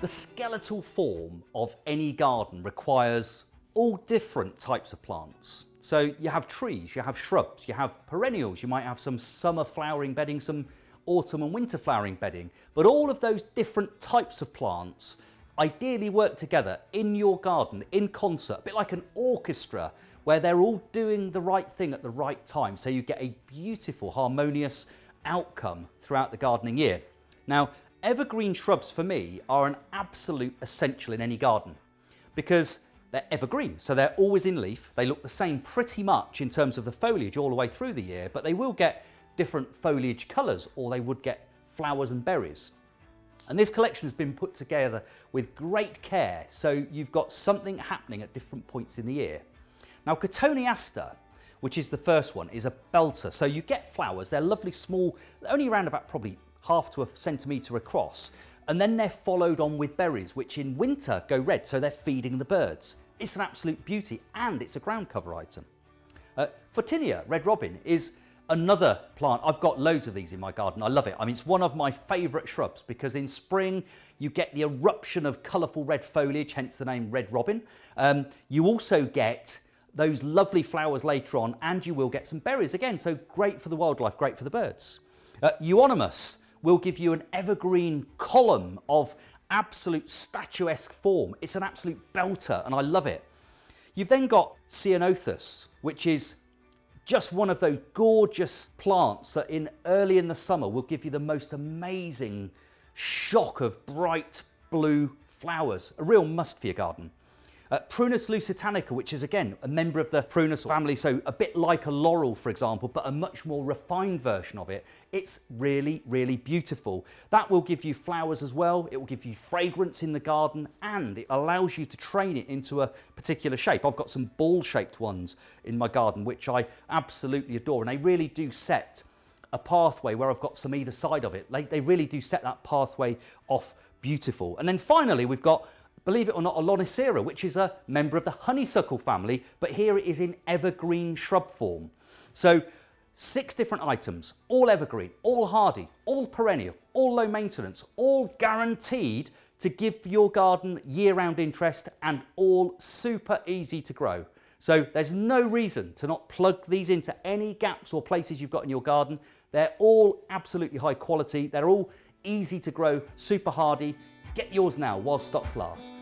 The skeletal form of any garden requires all different types of plants. So you have trees, you have shrubs, you have perennials, you might have some summer flowering bedding, some autumn and winter flowering bedding, but all of those different types of plants ideally work together in your garden in concert, a bit like an orchestra where they're all doing the right thing at the right time, so you get a beautiful, harmonious outcome throughout the gardening year. Now, evergreen shrubs for me are an absolute essential in any garden because they're evergreen, so they're always in leaf. They look the same pretty much in terms of the foliage all the way through the year, but they will get different foliage colours, or they would get flowers and berries. And this collection has been put together with great care, so you've got something happening at different points in the year. Now, Cotoniaster, which is the first one, is a belter. So you get flowers, they're lovely small, only around about probably half to a centimetre across, and then they're followed on with berries, which in winter go red, so they're feeding the birds. It's an absolute beauty, and it's a ground cover item. Photinia, red robin, is another plant. I've got loads of these in my garden. I love it. I mean, it's one of my favourite shrubs because in spring you get the eruption of colourful red foliage, hence the name red robin. You also get those lovely flowers later on, and you will get some berries again, so great for the wildlife, great for the birds. Euonymus will give you an evergreen column of absolute statuesque form. It's an absolute belter, and I love it. You've then got Ceanothus, which is just one of those gorgeous plants that early in the summer will give you the most amazing shock of bright blue flowers. A real must for your garden. Prunus Lucitanica, which is again a member of the Prunus family, so a bit like a laurel, for example, but a much more refined version of it. It's really, really beautiful. That will give you flowers as well. It will give you fragrance in the garden, and it allows you to train it into a particular shape. I've got some ball-shaped ones in my garden, which I absolutely adore, and they really do set a pathway where I've got some either side of it. They really do set that pathway off beautiful. And then finally, we've got, believe it or not, a Lonicera, which is a member of the honeysuckle family, but here it is in evergreen shrub form. So 6 different items, all evergreen, all hardy, all perennial, all low maintenance, all guaranteed to give your garden year-round interest, and all super easy to grow. So there's no reason to not plug these into any gaps or places you've got in your garden. They're all absolutely high quality. They're all easy to grow, super hardy. Get yours now while stocks last.